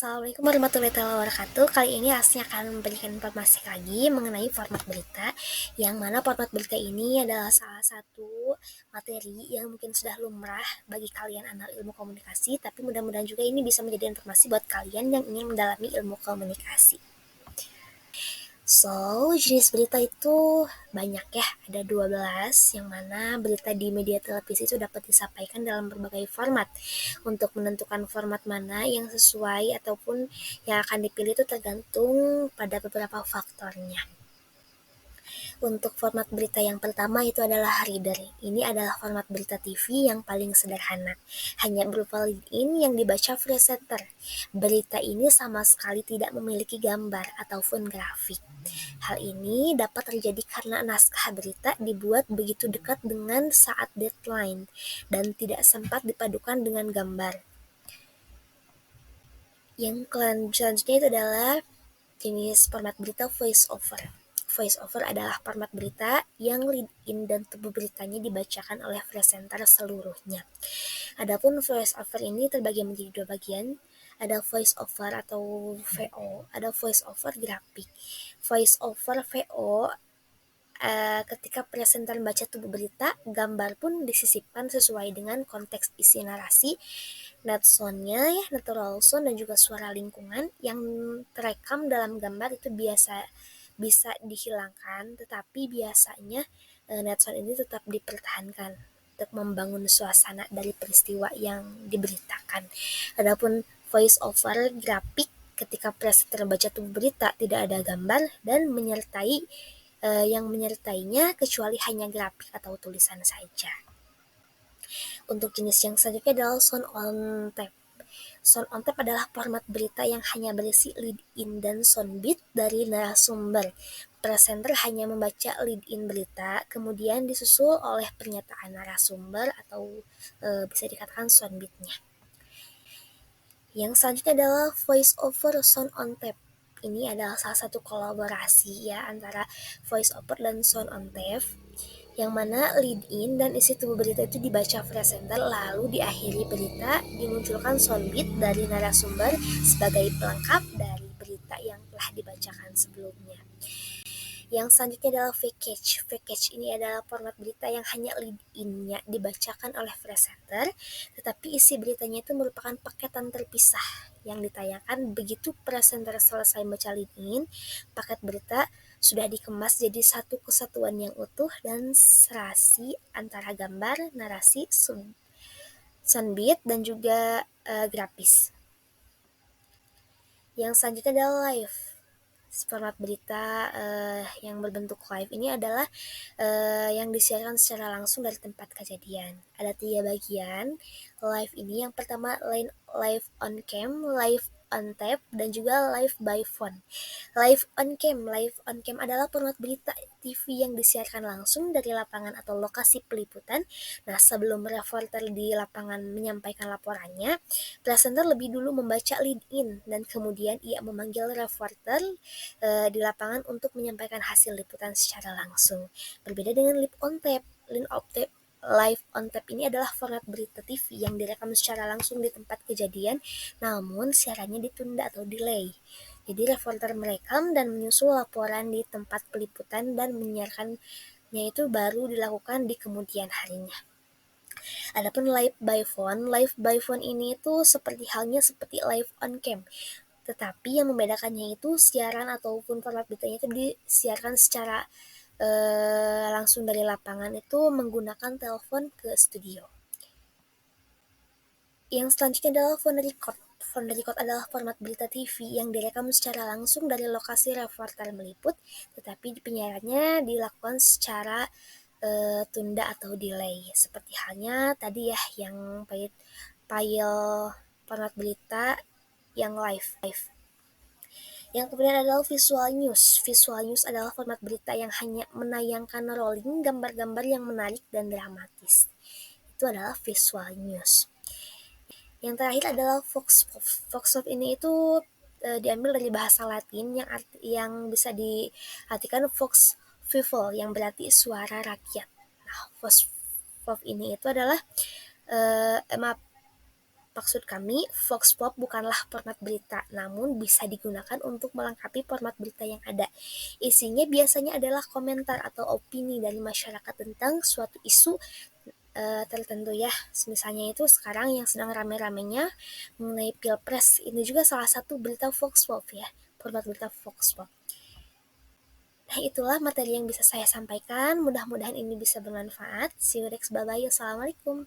Assalamualaikum warahmatullahi wabarakatuh. Kali ini Asnya akan memberikan informasi lagi mengenai format berita, yang mana format berita ini adalah salah satu materi yang mungkin sudah lumrah bagi kalian anak ilmu komunikasi, tapi mudah-mudahan juga ini bisa menjadi informasi buat kalian yang ingin mendalami ilmu komunikasi. Jenis berita itu banyak ya, ada 12, yang mana berita di media televisi itu dapat disampaikan dalam berbagai format. Untuk menentukan format mana yang sesuai ataupun yang akan dipilih itu tergantung pada beberapa faktornya. Untuk format berita yang pertama itu adalah reader. Ini adalah format berita TV yang paling sederhana, hanya berupa lead-in yang dibaca presenter. Berita ini sama sekali tidak memiliki gambar ataupun grafik. Hal ini dapat terjadi karena naskah berita dibuat begitu dekat dengan saat deadline dan tidak sempat dipadukan dengan gambar. Yang selanjutnya itu adalah jenis format berita voice over. Voice over adalah format berita yang lead-in dan tubuh beritanya dibacakan oleh presenter seluruhnya. Adapun voice over ini terbagi menjadi dua bagian. Ada voice over atau VO, ada voice over grafik. Voice over VO ketika presenter membaca tubuh berita, gambar pun disisipkan sesuai dengan konteks isi narasi, sound-nya ya, natural sound dan juga suara lingkungan yang terekam dalam gambar itu bisa dihilangkan, tetapi biasanya sound ini tetap dipertahankan untuk membangun suasana dari peristiwa yang diberitakan. Adapun voice over grafik, ketika presenter membaca tubuh berita tidak ada gambar dan yang menyertainya kecuali hanya grafik atau tulisan saja. Untuk jenis yang selanjutnya adalah sound on tape. Sound on tape adalah format berita yang hanya berisi lead-in dan sound bit dari narasumber. Presenter hanya membaca lead-in berita, kemudian disusul oleh pernyataan narasumber atau bisa dikatakan sound bit-nya. Yang selanjutnya adalah voice over sound on tape. Ini adalah salah satu kolaborasi ya antara voice over dan sound on tape, yang mana lead-in dan isi tubuh berita itu dibaca presenter, lalu di akhiri berita dimunculkan soundbit dari narasumber sebagai pelengkap dari berita yang telah dibacakan sebelumnya. Yang selanjutnya adalah package. Package ini adalah format berita yang hanya lead-in-nya dibacakan oleh presenter, tetapi isi beritanya itu merupakan paketan terpisah yang ditayangkan begitu presenter selesai membaca lead-in. Paket berita sudah dikemas jadi satu kesatuan yang utuh dan serasi antara gambar, narasi, soundbit, dan juga grafis. Yang selanjutnya adalah live. Format berita yang berbentuk live ini adalah yang disiarkan secara langsung dari tempat kejadian. Ada 3 bagian live ini. Yang pertama live on cam, live on tape, dan juga live by phone. Live on cam adalah format berita TV yang disiarkan langsung dari lapangan atau lokasi peliputan. Nah, sebelum reporter di lapangan menyampaikan laporannya, presenter lebih dulu membaca lead-in dan kemudian ia memanggil reporter di lapangan untuk menyampaikan hasil liputan secara langsung. Berbeda dengan live on tape ini adalah format berita TV yang direkam secara langsung di tempat kejadian, namun siarannya ditunda atau delay. Jadi reporter merekam dan menyusul laporan di tempat peliputan dan menyiarkannya itu baru dilakukan di kemudian harinya. Adapun live by phone ini itu seperti live on cam. Tetapi yang membedakannya itu siaran ataupun format beritanya itu disiarkan secara langsung dari lapangan itu menggunakan telepon ke studio. Yang selanjutnya adalah phone record. Phone record adalah format berita TV yang direkam secara langsung dari lokasi reporter meliput, tetapi penyiarannya dilakukan secara tunda atau delay. Seperti halnya tadi ya yang file format berita yang live. Yang kemudian adalah visual news. Visual news adalah format berita yang hanya menayangkan rolling gambar-gambar yang menarik dan dramatis. Itu adalah visual news. Yang terakhir adalah vox pop. Vox pop ini itu diambil dari bahasa Latin yang bisa diartikan vox people, yang berarti suara rakyat. Nah, vox pop ini itu adalah Maksud kami, Vox Pop bukanlah format berita, namun bisa digunakan untuk melengkapi format berita yang ada. Isinya biasanya adalah komentar atau opini dari masyarakat tentang suatu isu tertentu ya. Misalnya itu sekarang yang sedang rame-ramenya mengenai Pilpres, ini juga salah satu berita Vox Pop ya, format berita Vox Pop. Nah, itulah materi yang bisa saya sampaikan. Mudah-mudahan ini bisa bermanfaat. See you next. Bye-bye. Assalamualaikum.